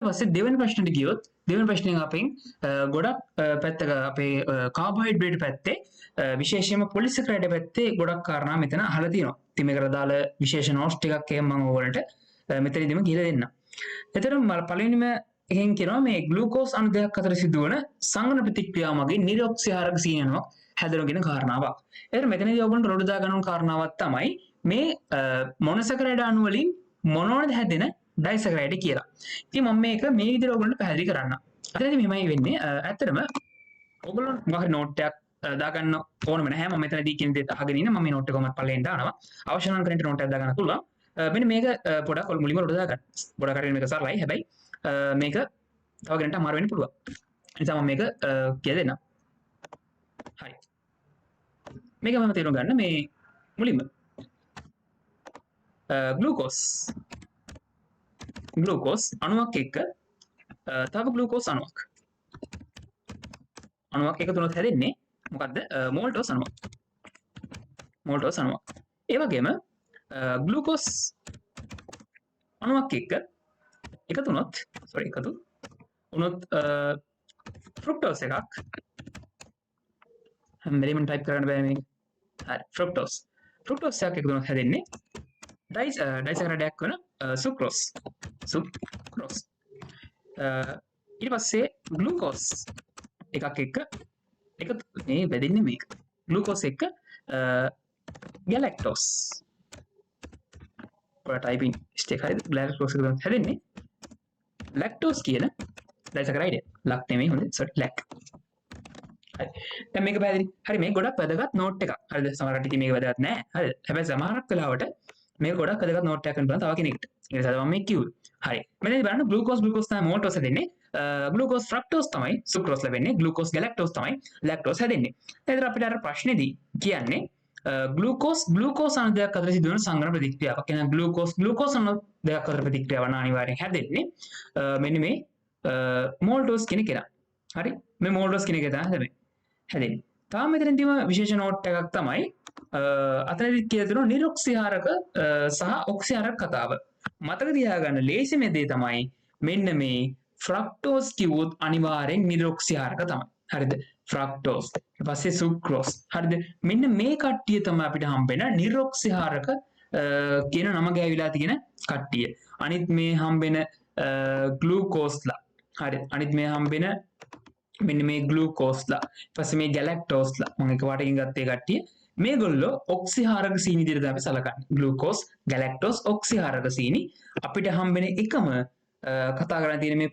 පස්සේ දෙවෙනි ප්‍රශ්නෙට ගියොත් දෙවෙනි ප්‍රශ්නෙන් අපෙන් ගොඩක් පැත්තක අපේ කාබෝහයිඩ්‍රේට් පැත්තේ විශේෂයෙන්ම පොලිසැකරයිඩ් පැත්තේ ගොඩක් කාරණා මෙතන අහලා තියෙනවා. ඉතින් මේකට අදාළ විශේෂ නෝට්ස් ටිකක් එහෙම මම ඔයගොල්ලන්ට මෙතනදීම කියලා දෙන්නම්. එතකොට පළවෙනිම එහෙන් කියනවා මේ ග්ලූකෝස් අණු දෙකක් අතර සිදුවන සංගන ප්‍රතික්‍රියාව මගින් නිරොක්සිහාරක සීනනක් හැදෙනගෙන කාරණාවක්. එතකොට මෙතනදී ඔයගොල්ලන්ට රොඩු දා ගන්න කාරණාවක් තමයි මේ මොනොසැකරයිඩ් අණු වලින් මොනවද හැදෙන ඩයිසැකරයිඩ් කියලා. ඉතින් මම මේක මේ විදිහට ඔයගොල්ලන්ට පැහැදිලි කරන්න. අතනදී මෙහෙමයි වෙන්නේ. ඇත්තටම ඔයගොල්ලෝ මොකක් හරි නෝට් එකක් දාගන්න ඕනම නැහැ. මම මෙතනදී කියන දේ අහගෙන ඉන්න. මම මේ නෝට් එක කොහොමද පල්ලෙන් දානවා. අවශ්‍ය නම් කරන්ට නෝට් එකක් දාගන්න පුළුවන්. මෙන්න මේක පොඩක් මුලින්ම රොඩ දාගන්න. පොඩක් හරියට මේක සරලයි. හැබැයි මේක තව කෙනෙක්ට අමාරු වෙන්න පුළුවන්. ඒ නිසා මම මේක කියලා දෙන්නම්. හරි. මේක මම තේරුම් ගන්න මේ මුලින්ම ග්ලූකෝස් අණුවක් එක්ක තව ග්ලූකෝස් අණුවක් එකතු වුණොත් හැදෙන්නේ මොකද්ද? මෝල්ටෝස් අණුවක්. ඒ වගේම ග්ලූකෝස් අණුවක් එක්ක එකතු වුණොත් ෆ්‍රුක්ටෝස් එකක් හැමදේම ටයිප් කරන්න බෑ මේක. හරි ෆ්‍රුක්ටෝස් එකක් එකතු වුණොත් හැදෙන්නේ ඩයිසැකරයිඩයක් වෙන සුක්‍රෝස්. ඊට පස්සේ ග්ලූකෝස් එකක් එක්ක මේ වැදෙන්නේ මේක. ග්ලූකෝස් එක්ක ගැලැක්ටෝස්. ටයිපින් ස්ටේක් හරිද? ගැලැක්ටෝස් එක තමයි හැදෙන්නේ. ලැක්ටෝස් කියන ඩයිසැකරයිඩ්. ලක් නෙමෙයි හොඳ සෝරි ලැක්. හරි. දැන් මේක පැහැදිලි. හරි මේක ගොඩක් වැදගත් නෝට් එකක්. හරිද? සමහරවිට ඉතින් මේක වැදගත් නෑ. හරිද? හැබැයි සමහරක් වෙලාවට මේක ගොඩක් වැදගත් නෝට් එකක් කරන්න තව කෙනෙක්ට. ඒ නිසා තමයි මේ කිව්වේ. හරි. මෙතනදී බලන්න ග්ලූකෝස් තමයි මෝල්ටෝස් හැදෙන්නේ. ග්ලූකෝස් ෆ්‍රක්ටෝස් තමයි සුක්‍රෝස් ලැබෙන්නේ. ග්ලූකෝස් ගැලැක්ටෝස් තමයි ලැක්ටෝස් හැදෙන්නේ. එතන අපිට අර ප්‍රශ්නේදී කියන්නේ ග්ලූකෝස් අණු දෙකක් අතර සිදුවන සංග්‍රහ ප්‍රතික්‍රියාවක්. කියන ග්ලූකෝස් අණු දෙකක් අතර ප්‍රතික්‍රියාව අනිවාර්යෙන් හැදෙන්නේ මෙන්න මේ මෝල්ටෝස් කියන කෙනා. හරි. මේ මෝල්ටෝස් කියන එක තමයි හැදෙන්නේ. තාම මෙතනදීම විශේෂ නෝට් එකක් තමයි අතනදි කියලා තියෙනවා නිරොක්සිහාරක සහ ඔක්සිහාරක කතාව. මතක තියාගන්න ලේසිම දේ තමයි මෙන්න මේ ෆ්‍රක්ටෝස් කිව්වොත් අනිවාර්යෙන් නිරොක්සිහාරක තමයි. හරිද? ෆ්‍රක්ටෝස් ඊට පස්සේ සුක්‍රෝස්. හරිද? මෙන්න මේ කට්ටිය තමයි අපිට හම්බෙන නිරොක්සිහාරක කියන නම ගෑවිලා තියෙන කට්ටිය. අනිත් මේ හම්බෙන ග්ලූකෝස්ලා. හරි. අනිත් මේ හම්බෙන මෙන්න මේ ග්ලූකෝස්ලා. ඊට පස්සේ මේ ගැලැක්ටෝස්ලා. මම එක වටකින් ගත්තේ කට්ටිය. මේගොල්ලෝ ඔක්සිහාරක සීනි විදිහට අපි සලකන්නේ. ග්ලූකෝස්, ගැලැක්ටෝස්, ඔක්සිහාරක සීනි. අපිට හම්බෙන එකම කතා කරන්න තියෙන මේ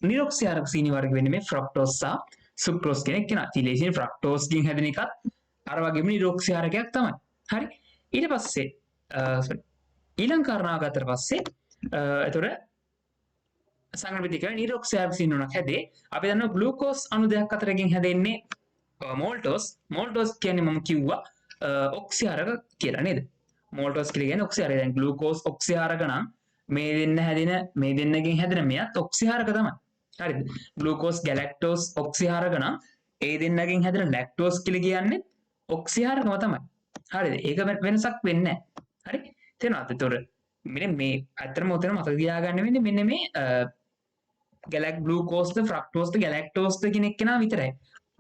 නිරොක්සිහාරක සීනි වර්ග වෙන්නේ මේ ෆ්‍රක්ටෝස් සහ සුක්‍රෝස් කියන කෙනා. ඉතින් ෆ්‍රක්ටෝස් කින් හැදෙන එකත් අර වගේම නිරොක්සිහාරකයක් තමයි. හරි. ඊට පස්සේ ඊළඟ කාරණාව ගත්තට පස්සේ එතකොට සංග්‍රහ ප්‍රතික්‍රියාව නිරොක්සිහාරක සීනි උනක් හැදේ. අපි දන්නවා ග්ලූකෝස් අණු දෙකක් අතරකින් හැදෙන්නේ මෝල්ටෝස් කියන්නේ මම කිව්වා ඔක්සිහාරක කියලා නේද? මෝල්ටෝස් කියලා කියන්නේ ඔක්සිහාරක. දැන් ග්ලූකෝස් ඔක්සිහාරක නම් මේ දෙන්නකින් හැදෙන මෙයත් ඔක්සිහාරක තමයි. හරිද? ග්ලූකෝස් ගැලැක්ටෝස් ඔක්සිහාරක නම් ඒ දෙන්නකින් හැදෙන ලැක්ටෝස් කියලා කියන්නේ ඔක්සිහාරකම තමයි. හරිද? ඒක වෙනසක් වෙන්නේ නැහැ. හරි? තේරෙනවද? ඒතොර මෙන්න මේ අතරම උතන මතක තියාගන්න වෙන්නේ මෙන්න මේ ග්ලූකෝස්ද ෆ්‍රක්ටෝස්ද ගැලැක්ටෝස්ද කියන එක්කෙනා විතරයි.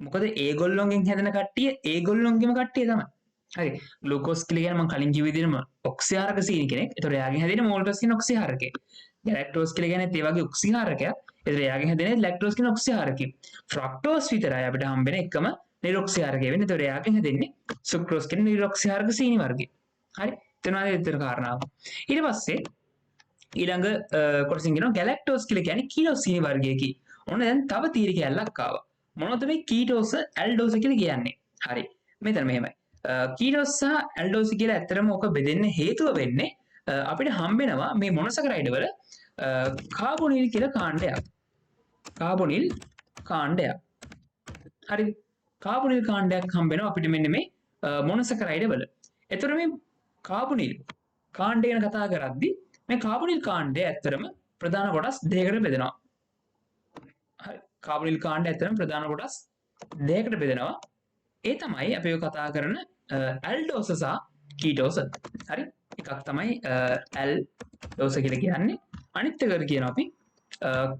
මොකද ඒගොල්ලොන්ගෙන් හැදෙන කට්ටිය ඒගොල්ලොන්ගේම කට්ටිය තමයි. හරි. ග්ලූකෝස් කියලා කියන්නේ මම කලින් කිව්ව විදිහටම ඔක්සිහාරක සීනි කෙනෙක්. ඒතකොට එයාගෙන් හැදෙන මෝල්ටෝස් කියන ඔක්සිහාරකේ. ගැලැක්ටෝස් කියලා කියන්නේ ඒ වගේ ඔක්සිහාරකයක්. ඒතකොට එයාගෙන් හැදෙන ලැක්ටෝස් කියන ඔක්සිහාරකේ. ෆ්‍රක්ටෝස් විතරයි අපිට හම්බෙන එකම නිරොක්සිහාරකය වෙන්නේ. ඒතකොට එයාගෙන් හැදෙන්නේ සුක්‍රෝස් කියන නිරොක්සිහාරක සීනි වර්ගය. හරි. එතනයි විතර කාරණාව. ඊට පස්සේ ඊළඟ කොටසින් කියනවා ගැලැක්ටෝස් කියලා කියන්නේ කීටෝස් සීනි වර්ගයකි. ඔන්න දැන් තව තීර කැලලක් ආවා. මොනවද මේ කීටෝස් ඇල්ඩෝස් කියලා කියන්නේ? හරි. මෙතන මෙහෙමයි. කීටෝස් සහ ඇල්ඩෝස් කියලා ඇත්තටම ඔක බෙදෙන්න හේතුව වෙන්නේ අපිට හම්බෙනවා මේ මොනොසැකරයිඩ් වල කාබොනිල් කියලා කාණ්ඩයක්. හරි. කාබොනිල් කාණ්ඩයක් හම්බෙනවා අපිට මෙන්න මේ මොනොසැකරයිඩ් වල. එතකොට මේ කාබොනිල් කාණ්ඩය ගැන කතා කරද්දී මේ කාබොනිල් කාණ්ඩය ඇත්තටම ප්‍රධාන කොටස් දෙකකට බෙදෙනවා. හරි. කාබොනිල් කාණ්ඩය ඇත්තටම ප්‍රධාන කොටස් දෙකකට බෙදෙනවා. ඒ තමයි අපි කතා කරන ඇල්ඩෝස සහ කීටෝස. හරි. එකක් තමයි ඇල්ඩෝස කියලා කියන්නේ. අනිත් එකට කියනවා අපි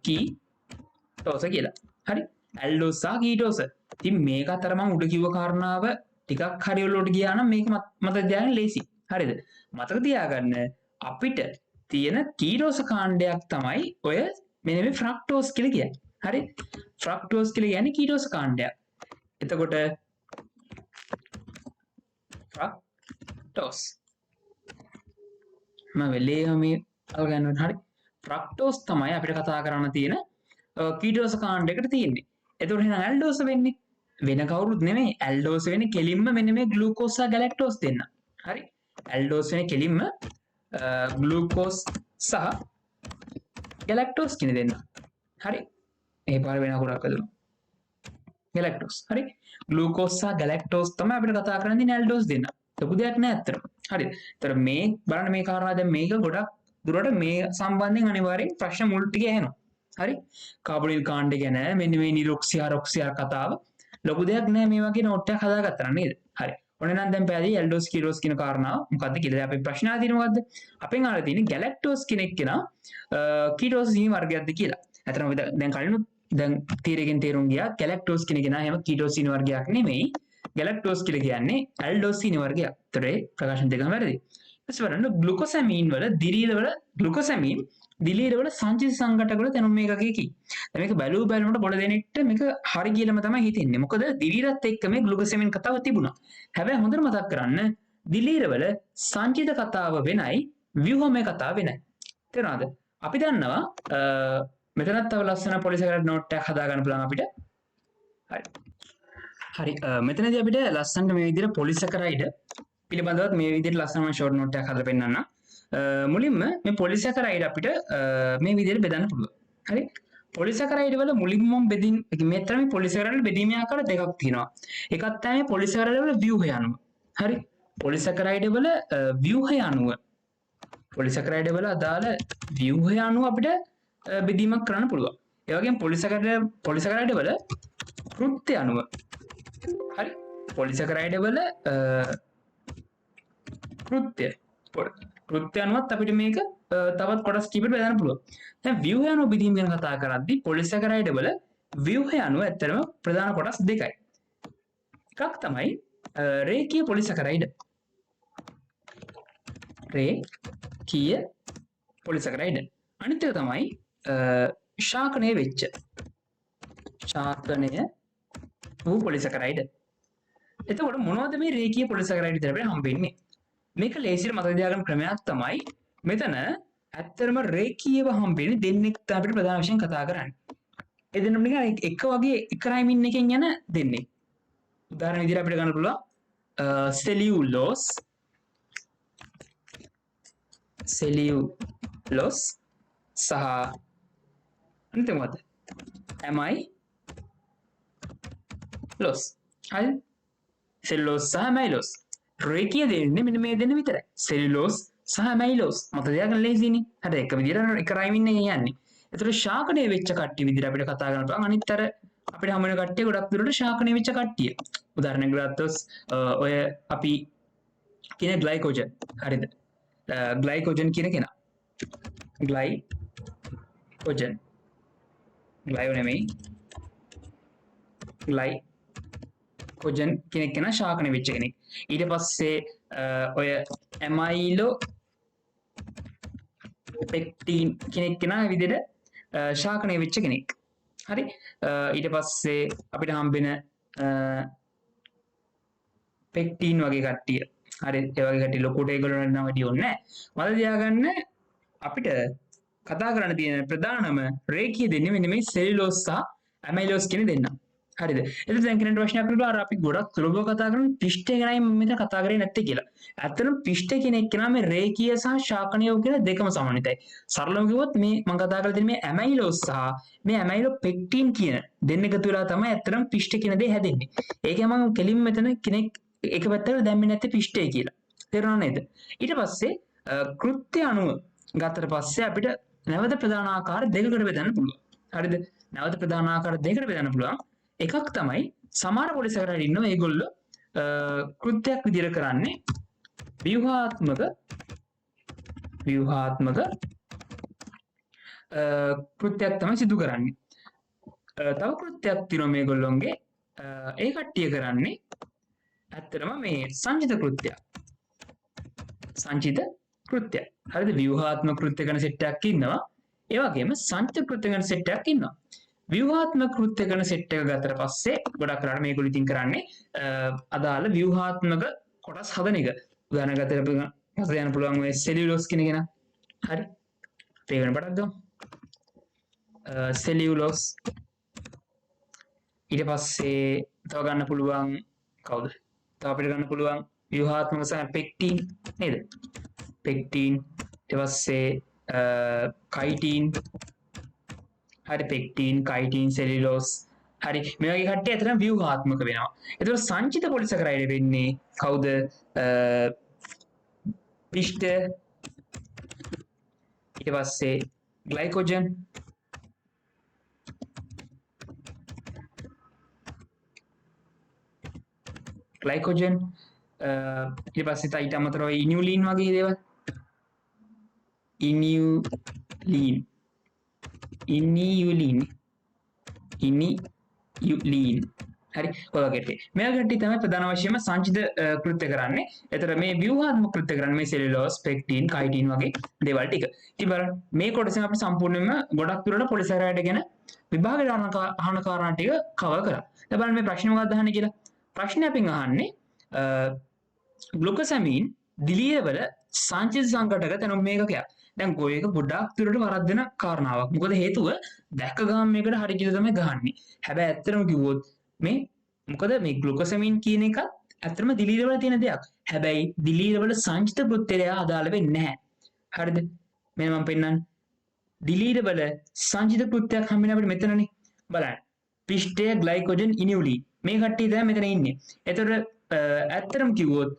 කීටෝස කියලා. හරි ඇල්ඩෝස් සහ කීටෝස. ඉතින් මේක අතර මම උඩ කිව්ව කාරණාව ටිකක් හරි ඔලුවට ගියා නම් මේක මතක තියාගන්න ලේසි. හරිද? මතක තියාගන්න අපිට තියෙන කීටෝස කාණ්ඩයක් තමයි ඔය මෙන්න මේ ෆ්‍රක්ටෝස් කියලා කියන්නේ. හරි? ෆ්‍රක්ටෝස් කියලා කියන්නේ කීටෝස කාණ්ඩයක්. එතකොට ෆ්‍රක්ටෝස් මම වෙලේම මේ අල්ගන්න හරි ෆ්‍රක්ටෝස් තමයි අපිට කතා කරන්න තියෙන කීටෝස කාණ්ඩයකට තියෙන්නේ. එතකොට එහෙනම් ඇල්ඩෝස වෙන්නේ වෙන කවුරුත් නෙමෙයි. ඇල්ඩෝස් වෙන්නේ කෙලින්ම මෙන්න මේ ග්ලූකෝස් සහ ගැලැක්ටෝස් දෙන්න. හරි? ඇල්ඩෝස් වෙන්නේ කෙලින්ම ග්ලූකෝස් සහ ගැලැක්ටෝස් කියන දෙන්න. හරි? මේ පාර වෙන අකුරක් හදමු. ගැලැක්ටෝස්. හරි? ග්ලූකෝස් සහ ගැලැක්ටෝස් තමයි අපිට කතා කරන්න තියෙන ඇල්ඩෝස් දෙන්න. ලොකු දෙයක් නෑ අත්තට. හරිද? ඒතර මේ බලන්න මේ කාරණා දැන් මේක ගොඩක් දුරට මේ සම්බන්ධයෙන් අනිවාර්යෙන් ප්‍රශ්න මුල් ටික එනවා. හරි? කාබොනිල් කාණ්ඩ ගැන මෙන්න මේ නිරොක්සියා කතාව ලොකු දෙයක් නෑ මේ වගේ නෝට් එකක් හදාගත්තා නේද? හරි. ඔන්න නම් දැන් පැහැදිලි ඇල්ඩෝස් කීටෝස් කියන කාරණාව මොකද්ද කියලා අපි ප්‍රශ්න අහලා තියෙන මොකද්ද? අපෙන් අහලා තියෙන්නේ ගැලැක්ටෝස් කෙනෙක් කෙනා කීටෝස් හිමි වර්ගයක්ද කියලා. ඇත්තටම අපි දැන් කලිනුත් දැන් තීරයෙන් තේරුම් ගියා ගැලැක්ටෝස් කියන කෙනා හැම කීටෝස් හිමි වර්ගයක් නෙමෙයි. ගැලැක්ටෝස් කියලා කියන්නේ ඇල්ඩෝස් හිමි වර්ගයක්. ඒතර ඒ ප්‍රකාශන දෙකම වැරදි. ඊට බලන්න ග්ලුකෝසැමීන් වල දිලීර වල ග්ලුකෝසැමීන් දිලීර වල සංචිත සංඝටක වල තැනුම් මේකක කි. දැන් මේක බැලුවට බොඩ දෙනෙක්ට මේක හරි කියලාම තමයි හිතෙන්නේ. මොකද දිලීරත් එක්ක මේ ග්ලුකෝසැමීන් කතාව තිබුණා. හැබැයි හොඳට මතක් කරන්න දිලීර වල සංචිත කතාව වෙනයි ව්‍යුහමය කතාව වෙනයි. තේරුණාද? අපි දන්නවා මෙතනත් තව ලස්සන පොලිසකරඩ් නෝට් එකක් හදා ගන්න පුළුවන් අපිට. හරි. හරි මෙතනදී අපිට ලස්සනට මේ විදිහට පොලිසකරයිඩ් පිළිබඳව මේ විදිහට ලස්සනම ෂෝට් නෝට් එකක් හදලා පෙන්නන්න. මුලින්ම මේ පොලිසැකරයිඩ් අපිට මේ විදිහට බෙදන්න පුළුවන්. හරි? පොලිසැකරයිඩ් වල මුලින්ම බෙදින් මෙතන මේ පොලිසැකරයිඩ් බෙදීමේ ආකාර දෙකක් තියෙනවා. එකක් තමයි පොලිසැකරයිඩ් වල ව්‍යුහය අනුව. හරි? පොලිසැකරයිඩ් වල ව්‍යුහය අනුව පොලිසැකරයිඩ් වල අදාළ ව්‍යුහය අනුව අපිට බෙදීමක් කරන්න පුළුවන්. ඒ වගේම පොලිසැකරයිඩ් වල කෘත්‍ය අනුව. හරි? පොලිසැකරයිඩ් වල කෘත්‍ය අනුවත් අපිට මේක තවත් කොටස් කිහිපයකට බෙදන්න පුළුවන්. දැන් ව්‍යුහය අනුව බෙදීම ගැන කතා කරද්දී පොලිසැකරයිඩ් වල ව්‍යුහය අනුව ඇත්තටම ප්‍රධාන කොටස් දෙකයි. එකක් තමයි රේඛීය පොලිසැකරයිඩ්. රේඛීය පොලිසැකරයිඩ්. අනිත් එක තමයි ශාකනය වූ පොලිසැකරයිඩ්. එතකොට මොනවද මේ රේඛීය පොලිසැකරයිඩ් විතර අපිට හම්බෙන්නේ? මේක ලේසියට මතක තියාගන්න ක්‍රමයක් තමයි මෙතන ඇත්තටම රේඛීයව හම්බෙන්නේ දෙන්නෙක් අපිට ප්‍රධාන වශයෙන් කතා කරන්නේ. ඒ දෙන්නම නිකන් එක වගේ එක රයිමින් එකෙන් යන දෙන්නෙක්. උදාහරණ විදිහට අපිට ගන්න පුළුවන් සෙලියුලෝස් සහ අනිත් මොකද්ද? ඇමයිලෝස්. හරි? සෙල්ලෝස් සහ ඇමයිලෝස්. රේඛීය දෙන්නේ මෙන්න මේ දෙන්න විතරයි. සෙලියුලෝස් සහ ඇමයිලෝස්. මතක තියාගන්න ලේසියිනේ. හරි එක විදිහට එක රයිමින් එකෙන් යන්නේ. ඒතර ශාකණය වෙච්ච කට්ටිය විදිහට අපිට කතා කරන්න පුළුවන්. අනිත් අර අපිට හම් වෙන කට්ටිය ගොඩක් දුරට ශාකණය වෙච්ච කට්ටිය. උදාහරණයක් ගත්තොත් ඔය අපි කියන ග්ලයිකෝජන්. හරිද? ග්ලයිකෝජන් කියන කෙනා. ග්ලයිකෝජන්. ග්ලයිෝ නෙමෙයි. ග්ලයිකෝජන් කෙනෙක් කෙනා ශාකණය වෙච්ච කෙනෙක්. ඊට පස්සේ ඔය ඇමයිලෝ පෙක්ටින් කෙනෙක් කෙනා විදිහට ශාකණය වෙච්ච කෙනෙක්. හරි? ඊට පස්සේ අපිට හම්බෙන පෙක්ටින් වගේ කට්ටිය. හරි? ඒ වගේ කට්ටිය ලොකුට ඒගොල්ලෝ නම් වැඩි ඕනේ නැහැ. මතක තියාගන්න අපිට කතා කරන්න තියෙන ප්‍රධානම රේඛීය දෙන්නේ මෙන්න මේ සෙලියුලෝස් සහ ඇමයිලෝස් කියන දෙන්නා. හරිද? එතකොට දැන් කෙනෙක්ට ප්‍රශ්නයක් අහනවා අර අපි ගොඩක් සුලභව කතා කරන පිෂ්ඨය ගැනයි මම මෙතන කතා කරේ නැත්තේ කියලා. ඇත්තටම පිෂ්ඨ කෙනෙක් කෙනා මේ රේඛීය සහ ශාකණීය කියන දෙකම සමානිතයි. සරලව කිව්වොත් මේ මම කතා කරලා තියෙන මේ ඇමයිලෝස් සහ මේ ඇමයිලෝ පෙක්ටින් කියන දෙන්න එකතු වෙලා තමයි ඇත්තටම පිෂ්ඨ කියන දේ හැදෙන්නේ. ඒකයි මම කෙලින් මෙතන කෙනෙක් එක පැත්තකට දැම්මේ නැත්තේ පිෂ්ඨය කියලා. තේරුණා නේද? ඊට පස්සේ කෘත්‍ය අනුව ගත්තට පස්සේ අපිට නැවත ප්‍රධාන ආකාර දෙකකට බෙදන්න පුළුවන්. හරිද? නැවත ප්‍රධාන ආකාර දෙකකට බෙදන්න පුළුවන්. එකක් තමයි සමහර පොලිසැකරයිඩ් ඉන්නවා ඒගොල්ලෝ කෘත්‍යයක් විදිහට කරන්නේ ව්‍යුහාත්මක කෘත්‍යයක් තමයි සිදු කරන්නේ. තව කෘත්‍යයක් තියෙනවා මේගොල්ලොන්ගේ. ඒ කට්ටිය කරන්නේ ඇත්තටම මේ සංචිත කෘත්‍යයක්. සංචිත කෘත්‍ය. හරිද? ව්‍යුහාත්මක කෘත්‍ය කරන සෙට් එකක් ඉන්නවා. ඒ වගේම සංචිත කෘත්‍ය කරන සෙට් එකක් ඉන්නවා. ව්‍යුහාත්මක කෘත්‍ය කරන සෙට් එක ගත්තට පස්සේ ගොඩක් කරාට මේගොල්ලෝ ඉතින් කරන්නේ අදාළ ව්‍යුහාත්මක කොටස් හදන එක. උදාහරණයක් ගත්තට පස්සේ යන්න පුළුවන් ඔය සෙලියුලෝස් කියන එක න. හරි. ඒක වෙන පටක් ගමු. සෙලියුලෝස් ඊට පස්සේ තව ගන්න පුළුවන් කවුද? තව අපිට ගන්න පුළුවන් ව්‍යුහාත්මක පෙක්ටින් නේද? පෙක්ටින් ඊට පස්සේ කයිටින්. හරි පෙක්ටින් කයිටින් සෙලියුලෝස් හරි මේ වගේ කට්ටිය අතර ව්‍යුහාත්මක වෙනවා. ඒතකොට සංචිත පොලිසැකරයිඩ් වෙන්නේ කවුද? පිෂ්ඨ ඊට පස්සේ ග්ලයිකෝජන් ඊට පස්සේ ඊට අමතරව ඉනියුලින් වගේ දේවල්. ඉනියුලින් හරි ඔය වගේ මේ කට්ටිය තමයි ප්‍රධාන වශයෙන්ම සංචිත කෘත්‍ය කරන්නේ. ඒතර මේ ව්‍යුහාත්මක කෘත්‍ය කරන්නේ මේ සෙලියුලෝස්, පෙක්ටින්, කයිටින් වගේ දේවල් ටික. ඉතින් බලන්න මේ කොටසෙන් අපි සම්පූර්ණයෙන්ම ගොඩක් දුරට පොලිසැකරයිඩ් ගැන විභාගයට අහන කාරණා ටික කවර් කරා. දැන් බලන්න මේ ප්‍රශ්නේ මොකක්ද අහන්නේ කියලා. ප්‍රශ්නේ අපින් අහන්නේ ග්ලුකසැමීන් දිලියවල සංචිත සංඝටක තැනුම් මේකකයක්. දැන් කොයි එක ගොඩක් දුරට වරද්දන කාරණාවක්. මොකද හේතුව දැක්ක ගාම මේකට හරි කියලා තමයි ගහන්නේ. හැබැයි ඇත්තටම කිව්වොත් මේ මොකද මේ ග්ලුකසැමීන් කියන එක ඇත්තටම දිලීරවල තියෙන දෙයක්. හැබැයි දිලීරවල සංචිත කෘත්‍යය අදාළ වෙන්නේ නැහැ. හරිද? මෙන්න මම පෙන්නන්නේ. දිලීරවල සංචිත කෘත්‍යයක් හම්බෙන්නේ අපිට මෙතනනේ. බලන්න. පිෂ්ඨය ග්ලයිකෝජන් ඉනියුලින් මේ කට්ටිය තමයි මෙතන ඉන්නේ. ඒතර ඇත්තටම කිව්වොත්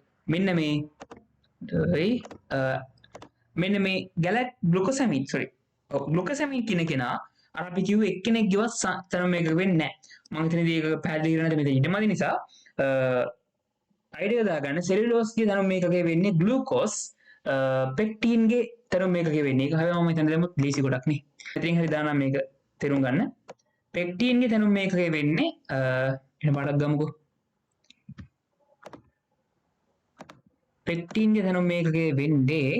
මෙන්න මේ ග්ලුකසැමීන් ග්ලුකසැමීන් කියන කෙනා අර අපි කිව්ව එක්කෙනෙක් ගියවත් තැනුම් මේක වෙන්නේ නැහැ. මම හිතන්නේ ඒක පැහැදිලි කරන්න මෙතන ඉඩමදි නිසා අයිඩියා දාගන්න සෙලියුලෝස්ගේ තැනුම් මේකකේ වෙන්නේ ග්ලූකෝස් පෙක්ටින්ගේ තැනුම් මේකකේ වෙන්නේ. ඒක හැබැයි මම හිතන්නේ දැන් ලීසි ගොඩක් නේ. ඉතින් හරි දානවා මේක තේරුම් ගන්න. පෙක්ටින්ගේ තැනුම් මේකකේ වෙන්නේ එන පාඩක් ගමුකෝ. පෙක්ටින්ගේ තැනුම් මේකකේ වෙන්නේ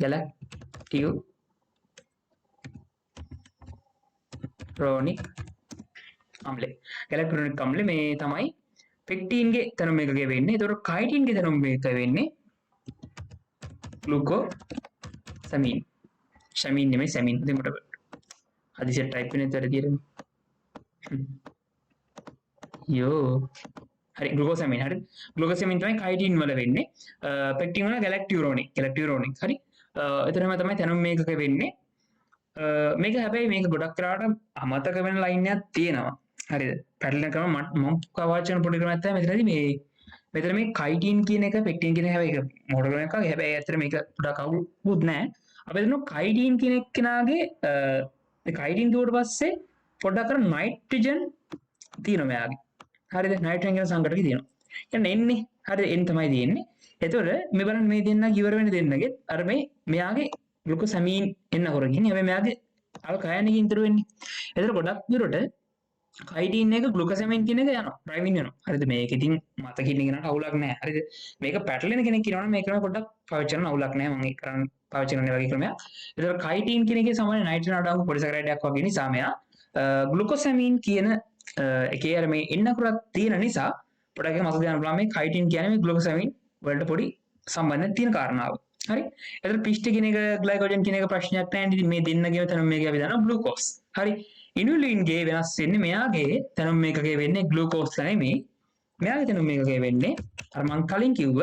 ගැලැක්ටියුරෝනික් අම්ලය. ගැලැක්ටියුරෝනික් අම්ලය මේ තමයි පෙක්ටින්ගේ තැනුම් මේකකේ වෙන්නේ. ඒතකොට කයිටින්ගේ තැනුම් මේක වෙන්නේ ග්ලුකෝසැමීන්. සැමීන් නෙමෙයි සැමීන්. දෙමඩ හදිසියට ටයිප් වෙන්නේ වැරදියට. යෝ හරි ග්ලුකෝසැමීන් හරි. ග්ලුකෝසැමීන් තමයි කයිටින් වල වෙන්නේ. පෙක්ටින් වල ගැලැක්ටියුරෝනික්. හරි. එතරම් තමයි තැනුම් මේකක වෙන්නේ. මේක හැබැයි මේක ගොඩක් කරාට අමතක වෙන ලයින් එකක් තියෙනවා. හරිද? පැටලෙන ක්‍රම මම කවචන පොඩි ක්‍රමයක් තමයි මෙතනදී මෙතන මේ කයිටින් කියන එක පෙක්ටින් කියන එක හැබැයි ඒක මොඩල් ක්‍රම එකක්. හැබැයි ඇත්තට මේක ගොඩක් අවුලුත් නැහැ. අපි දන්නවා කයිටින් කියන එක්කෙනාගේ මේ කයිටින් දුවට පස්සේ පොඩ්ඩක් අර නයිට්‍රජන් තියෙනවා මෙයාගේ. හරිද? නයිට්‍රජන් කියන සංඝටකේ තියෙනවා. يعني එන්නේ හරිද? එන්න තමයි තියෙන්නේ. එතකොට මේ බලන්න මේ දෙන්න ඉවර වෙන දෙන්නගේ අර මේ මෙයාගේ ග්ලුකෝසැමීන් එන්න කරගෙන හැබැයි මෙයාගේ අල්කයන්කින් ඉතුරු වෙන්නේ. එතකොට ගොඩක් දුරට කයිටින් එක ග්ලුකෝසැමීන් කියන එක යනවා. ඩ්‍රයිවින් වෙනවා. හරිද? මේක ඉතින් මතකින් ඉගෙනට අවුලක් නැහැ. හරිද? මේක පැටලෙන කෙනෙක් කියනවනම් මේ ක්‍රම පොඩ්ඩක් පාවිච්චි කරන්න අවුලක් නැහැ. මම ඒක කරන්න පාවිච්චි කරන වගේ ක්‍රමයක්. එතකොට කයිටින් කියන එකේ සමාන නයිට්‍රජන් අඩංගු පොලිසැකරයිඩයක් වගේ නිසා මෙයා ග්ලුකෝසැමීන් කියන එකේ අර මේ එන්න කරක් තියෙන නිසා පොඩ්ඩක් මතක තියාගන්න පුළුවන් මේ කයිටින් කියන්නේ මේ ග්ලුකෝසැමීන් වලට පොඩි සම්බන්ධයක් තියෙන කාරණාව. හරි. එතකොට පිෂ්ඨ කියන එක ග්ලයිකෝජන් කියන එක ප්‍රශ්නයක් නැහැ. ඉතින් මේ දෙන්නගේම තැනුම් මේකේ අපි දන්නවා ග්ලූකෝස්. හරි. ඉනුලින්ගේ වෙනස් වෙන්නේ මෙයාගේ තැනුම් මේකකේ වෙන්නේ ග්ලූකෝස් නෙමෙයි. මෙයාගේ තැනුම් මේකකේ වෙන්නේ අර මම කලින් කිව්ව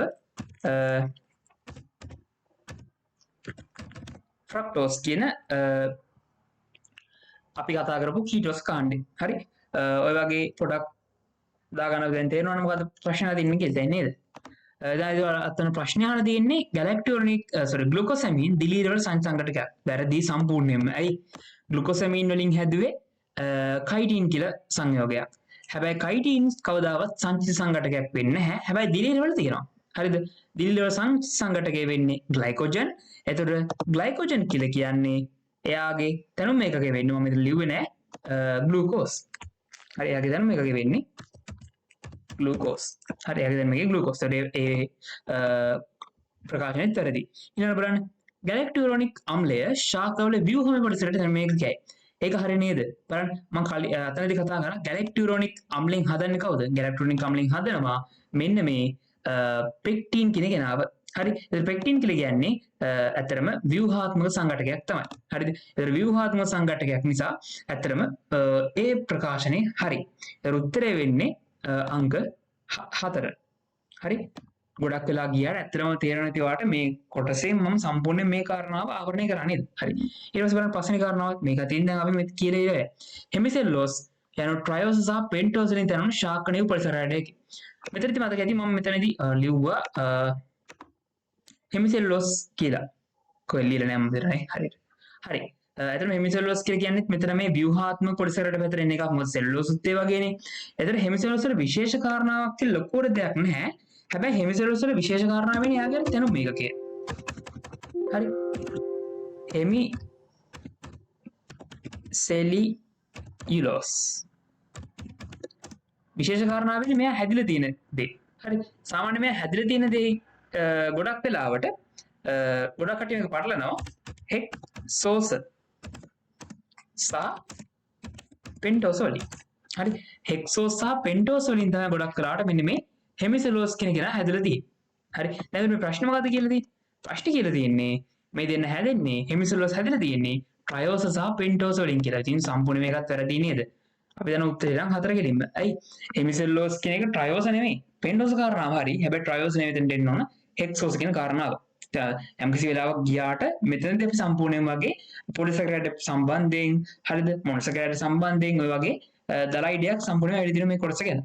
ෆ්‍රක්ටෝස් කියන අපි කතා කරපු කීටෝස් කාණ්ඩේ. හරි. ඔය වගේ පොඩක් දාගන්න දැන් තේරෙනවනේ මොකද ප්‍රශ්න තියෙන්නේ කියලා දැන් නේද? දැන් අතන ප්‍රශ්න අහන තියෙන්නේ ගැලැක්ටියුරෝනික් ග්ලුකෝසැමීන් දිලීරවල සංඝටකයක්. වැරදි සම්පූර්ණයෙන්ම. ඇයි? ග්ලුකෝසැමීන් වලින් හැදුවේ කයිටින් කියලා සංයෝගයක්. හැබැයි කයිටින් කවදාවත් සංචිත සංඝටකයක් වෙන්නේ නැහැ. හැබැයි දිලීරවල තියෙනවා. හරිද? දිල්ලි වල සංඝටකය වෙන්නේ ග්ලයිකෝජන්. එතකොට ග්ලයිකෝජන් කියලා කියන්නේ එයාගේ දැනුම මේකක වෙන්නේ මම මෙතන ලිව්වේ නෑ ග්ලූකෝස්. හරි එයාගේ දැනුම මේකක වෙන්නේ ග්ලූකෝස්. හරි එයාගේ දැනුම මේකේ ග්ලූකෝස්. ඒ ප්‍රකාශනෙත් වැරදි. ඊළඟට බලන්න ගැලැක්ටෝනික් අම්ලය ශාකවල ව්‍යුහම කොටසට දැන් මේක කියයි. ඒක හරි නේද? බලන්න මම අතනදී කතා කරා ගැලැක්ටෝනික් අම්ලෙන් හදන්නේ කවුද? ගැලැක්ටෝනික් අම්ලෙන් හදනවා මෙන්න මේ පෙක්ටින් කියන කෙනාව. හරි පෙක්ටින් කියලා කියන්නේ ඇත්තටම ව්‍යුහාත්මක සංඝටකයක් තමයි. හරිද? ඒතර ව්‍යුහාත්මක සංඝටකයක් නිසා ඇත්තටම ඒ ප්‍රකාශනේ හරි. ඒතර උත්තරේ වෙන්නේ අංක 4. හරි? ගොඩක් වෙලා ගියාට ඇත්තටම තේරෙන්නේ නැති වාට මේ කොටසෙන් මම සම්පූර්ණයෙන් මේ කාරණාව ආවරණය කරා නේද? හරි. ඊට පස්සේ බලන්න පස්වෙනි කාරණාවත් මේක අතින් දැන් අපි මෙත් කියලා ඉවරයි. හෙමිසෙල්ලෝස් යන ට්‍රයෝස් සහ පෙන්ටෝස් වලින් තනන ශාකණීය පොලිසරයිඩ්. මෙතනදී මතක ඇති මම මෙතනදී ලිව්වා හෙමිසෙල්ලෝස් කියලා. කොහෙද ලියලා නැහැ මම දෙන්නේ. හරියට. හරි. එතන හෙමිසෙල්ලෝස් කියලා කියන්නේ මෙතන මේ ව්‍යුහාත්මක පොලිසරයිඩ් පැත්තට එන එකක්. මොකද සෙල්ලෝසුත් ඒ වගේනේ. එතන හෙමිසෙල්ලෝස් වල විශේෂ කාරණාවක් කියලා ලොකුවට දෙයක් නැහැ. හැබැයි හෙමිසෙල්ලෝස් වල විශේෂ කාරණාව වෙන්නේ එයාගේ දැනුම මේකකේ. හරි. හෙමිසෙලියුලෝස් විශේෂ කාරණාව වෙන්නේ මෙයා හැදිලා තියෙන දේ. හරි. සාමාන්‍යයෙන් මෙයා හැදිලා තියෙන දේ ගොඩක් වෙලාවට ගොඩක් කටිය මේක පටලනවා හෙක්සෝස් සහ පෙන්ටෝස් වලින්. හරි. හෙක්සෝස් සහ පෙන්ටෝස් වලින් තමයි ගොඩක් වෙලාවට මෙන්න මේ හෙමිසෙලෝස් කියන කෙනා හැදලා තියෙන්නේ. හරි. දැන් මේ ප්‍රශ්න මොකද්ද කියලා තියෙන්නේ? ප්‍රශ්නේ කියලා තියෙන්නේ මේ දෙන්න හැදෙන්නේ හෙමිසෙලෝස් හැදලා තියෙන්නේ ට්‍රයෝස් සහ පෙන්ටෝස් වලින් කියලා. ඉතින් සම්පූර්ණ මේකත් වැරදි නේද? අපි දැන් උත්තරේ නම් 4 කෙලින්ම. ඇයි? හෙමිසෙලෝස් කියන එක ට්‍රයෝස් නෙමෙයි. පෙන්ටෝස් කාරණාව හරි. හැබැයි ට්‍රයෝස් නෙමෙයි දෙන්න දෙන්න ඕන. හෙක්සෝස් කියන කාරණාව. යම් කිසි වෙලාවක ගියාට මෙතනදී අපි සම්පූර්ණයෙන් වගේ පොලිසැකරයිඩ් සම්බන්ධයෙන් හරිද? මොනොසැකරයිඩ් සම්බන්ධයෙන් ඔය වගේ දල අයිඩියක් සම්පූර්ණයෙන් ඇවිදින මේ කොටස ගැන.